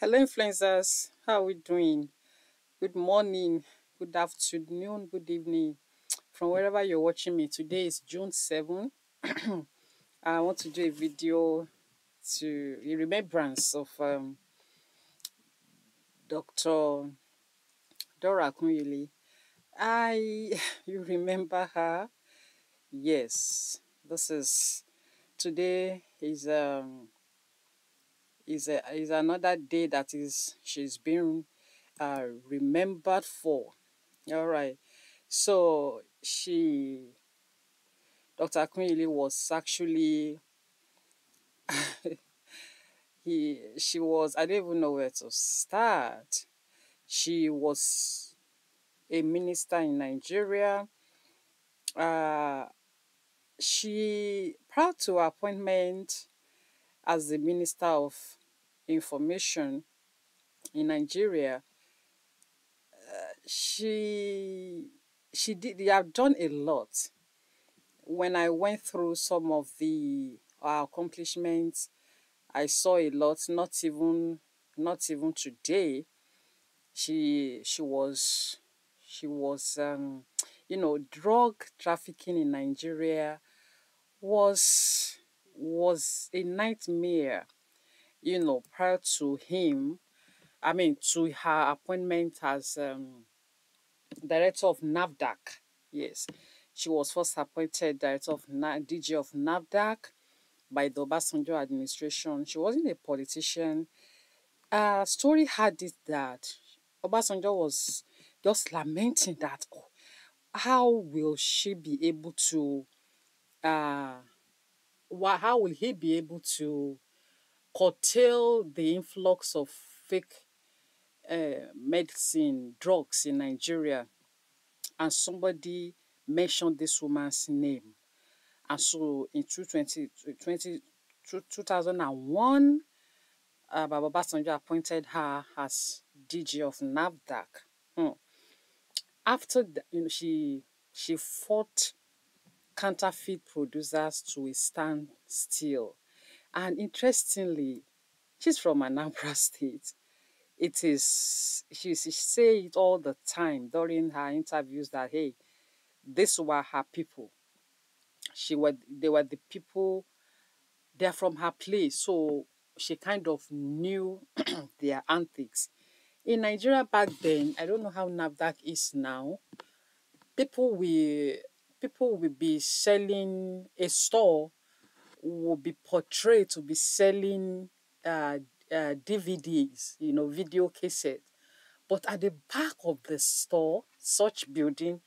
Hello, influencers. How are we doing? Good morning, good afternoon, good evening. From wherever you're watching me, today is June 7th. I want to do a video to in remembrance of Dr. Dora Akunyili. You remember her? Yes. This is today is another day that is she's been remembered for. All right. So Dr. Akunyili was actually she was, I don't even know where to start. She was a minister in Nigeria. Uh, she prior to her appointment as the Minister of Information in Nigeria, she did they have done a lot. When I went through some of the accomplishments, I saw a lot. Not even today. She was drug trafficking in Nigeria was a nightmare. Prior to to her appointment as director of NAFDAC. Yes, she was first appointed director of DG of NAFDAC by the Obasanjo administration. She wasn't a politician. Story had it that Obasanjo was just lamenting that, "Oh, how will she be able to uh how will he be able to curtail the influx of fake medicine drugs in Nigeria?" And somebody mentioned this woman's name. And so in 2001, Baba Basanjo appointed her as DG of NAFDAC. Hmm. After that, she fought counterfeit producers to a standstill. And interestingly, she's from Anambra State. She say it all the time during her interviews that, hey, these were her people. They were the people. They're from her place, so she kind of knew their antics. In Nigeria back then, I don't know how NAFDAC is now. People will people will be selling a store will be portrayed to be selling DVDs, video cassette. But at the back of the store, such building,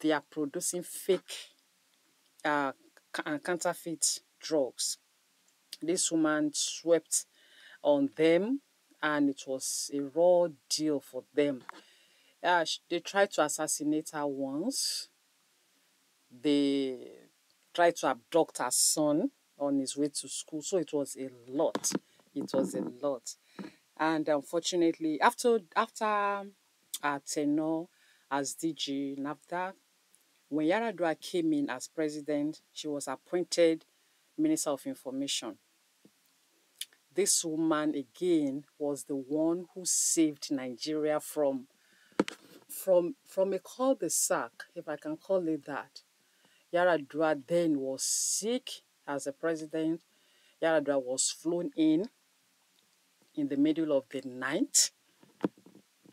they are producing fake and counterfeit drugs. This woman swept on them, and it was a raw deal for them. They tried to assassinate her once. They tried to abduct her son on his way to school. So it was a lot. It was a lot. And unfortunately, after her tenure as DG NAFDAC, when Yah Adua came in as president, she was appointed Minister of Information. This woman again was the one who saved Nigeria from a cul-de-sac, if I can call it that. Yah Adua then was sick as a president. Yah Adua was flown in the middle of the night,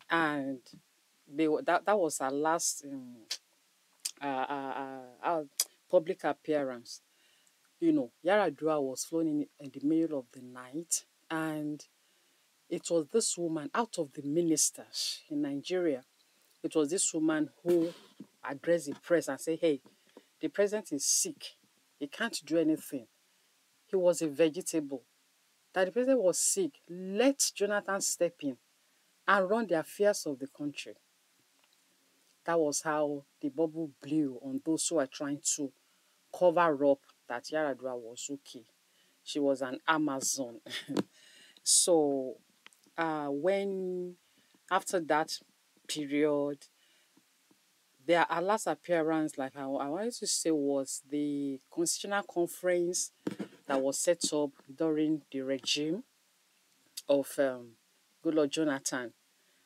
and that was her last public appearance. Yah Adua was flown in the middle of the night, and it was this woman, out of the ministers in Nigeria, it was this woman who addressed the press and said, hey, the president is sick. He can't do anything. He was a vegetable. That the president was sick. Let Jonathan step in and run the affairs of the country. That was how the bubble blew on those who are trying to cover up that Yah Adua was okay. She was an Amazon. So when after that period, her last appearance, like I wanted to say, was the constitutional conference that was set up during the regime of Goodluck Jonathan,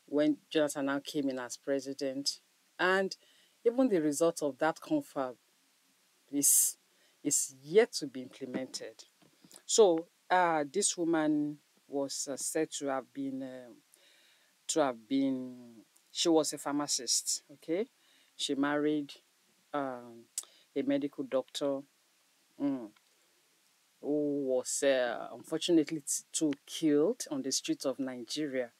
when Jonathan now came in as president. And even the result of that confab is, is yet to be implemented. So this woman was said to have been, she was a pharmacist, okay? She married a medical doctor who was unfortunately too killed on the streets of Nigeria.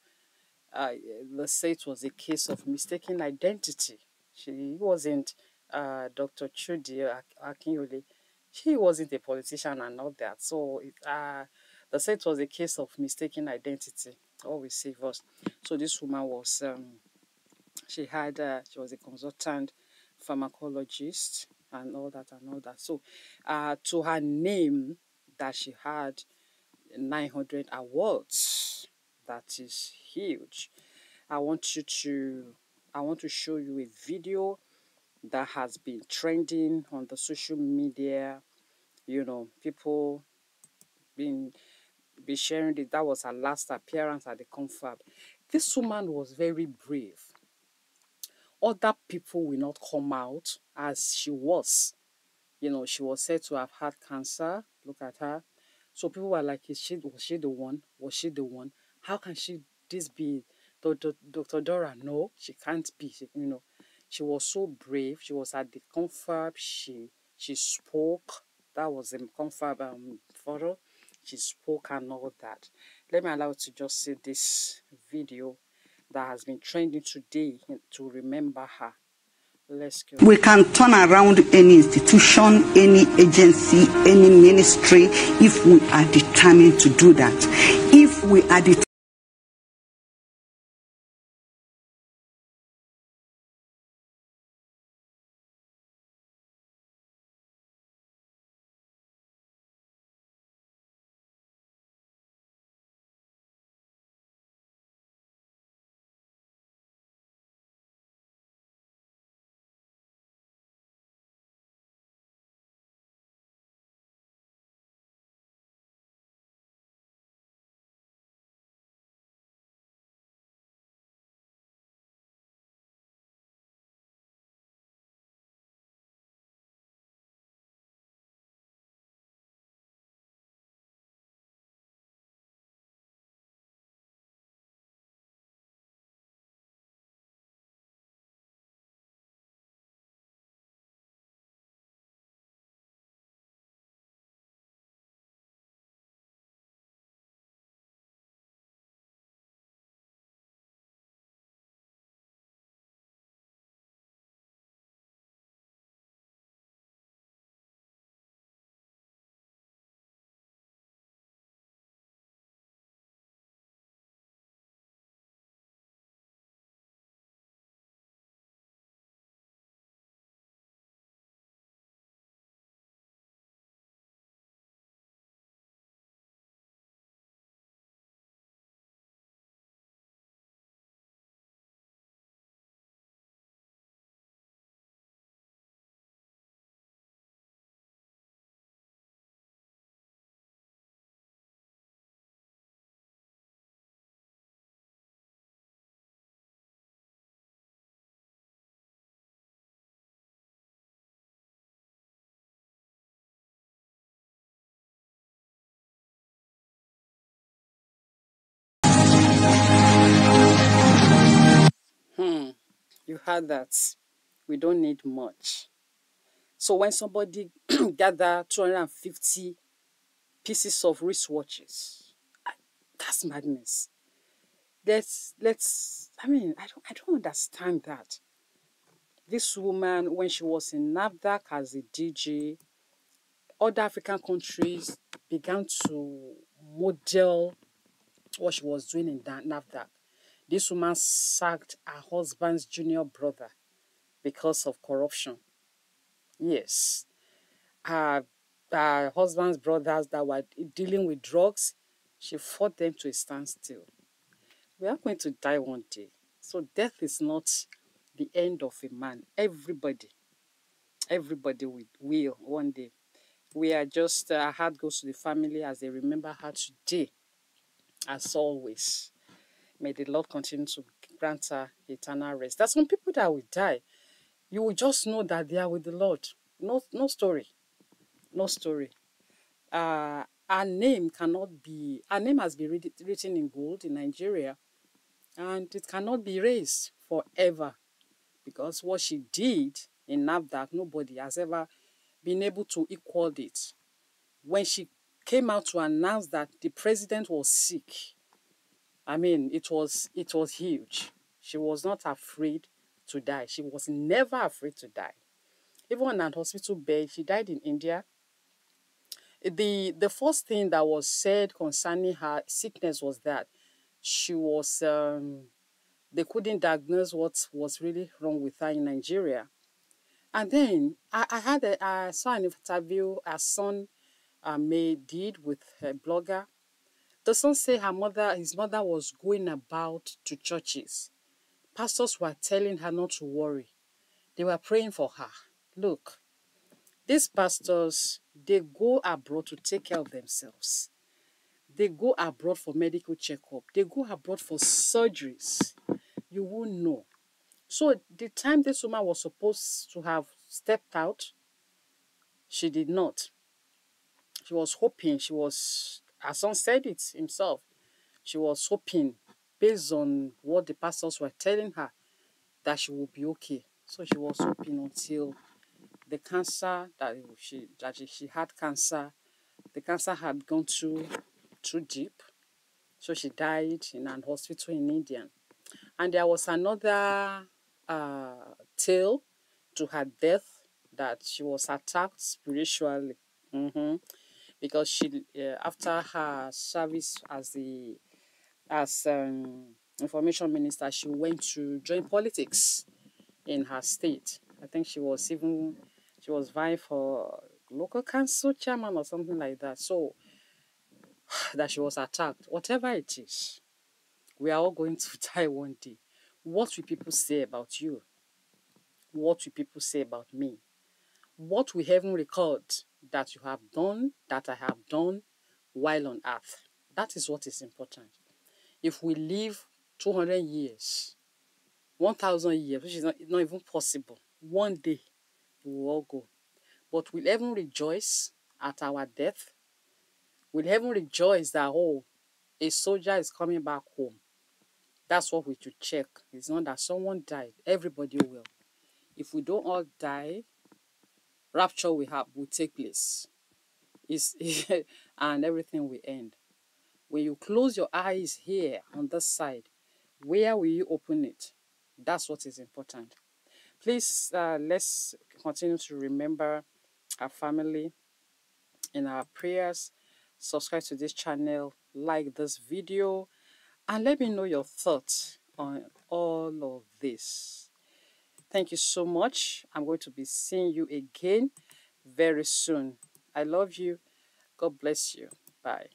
Let's say it was a case of mistaken identity. She wasn't Dr. Akunyili. She wasn't a politician and all that. So let's say it was a case of mistaken identity. Always save us. So this woman was, she was a consultant pharmacologist and all that and all that. So to her name that she had 900 awards. That is huge. I want to show you a video that has been trending on the social media. You know, people been be sharing it. That was her last appearance at the confab. This woman was very brave. Other people will not come out as she was. You know, she was said to have had cancer. Look at her. So people were like, was she the one? Was she the one? How can this be Dr. Dora? No, she can't be. She was so brave. She was at the confab. She spoke. That was the confab photo. She spoke and all that. Let me allow you to just see this video that has been trending today to remember her. Let's go. We can turn around any institution, any agency, any ministry if we are determined to do that. If we are determined. You heard that. We don't need much. So when somebody gather 250 pieces of wristwatches, that's madness. I mean, I don't understand that. This woman, when she was in NAFDAC as a DJ, other African countries began to model what she was doing in NAFDAC. This woman sacked her husband's junior brother because of corruption. Yes. Her husband's brothers that were dealing with drugs, she fought them to a standstill. We are going to die one day. So death is not the end of a man. Everybody will one day. We are just, our heart goes to the family as they remember her today, as always. May the Lord continue to grant her eternal rest. There's some people that will die. You will just know that they are with the Lord. No story. No story. Her name cannot be, her name has been written in gold in Nigeria, and it cannot be erased forever, because what she did in NAFDAC, nobody has ever been able to equal it. When she came out to announce that the president was sick, I mean, it was huge. She was not afraid to die. She was never afraid to die. Even on an hospital bed, she died in India. The first thing that was said concerning her sickness was that she was they couldn't diagnose what was really wrong with her in Nigeria. And then I saw an interview her son May did with a blogger. The son said his mother was going about to churches. Pastors were telling her not to worry. They were praying for her. Look, these pastors, they go abroad to take care of themselves. They go abroad for medical checkup. They go abroad for surgeries. You won't know. So the time this woman was supposed to have stepped out, she did not. She was hoping, her son said it himself, she was hoping, based on what the pastors were telling her, that she would be okay. So she was hoping until the cancer, that she had cancer, the cancer had gone too deep. So she died in an hospital in India. And there was another tale to her death, that she was attacked spiritually. Because she, after her service as information minister, she went to join politics in her state. I think she was vying for local council chairman or something like that. So that she was attacked. Whatever it is, we are all going to die one day. What will people say about you? What will people say about me? What will heaven record that you have done, that I have done while on earth? That is what is important. If we live 200 years, 1,000 years, which is not even possible, one day we will all go. But will heaven rejoice at our death? Will heaven rejoice that, oh, a soldier is coming back home? That's what we should check. It's not that someone died. Everybody will. If we don't all die, rapture will take place. And everything will end. When you close your eyes here on this side, where will you open it? That's what is important. Please, let's continue to remember our family in our prayers. Subscribe to this channel, like this video, and let me know your thoughts on all of this. Thank you so much. I'm going to be seeing you again very soon. I love you. God bless you. Bye.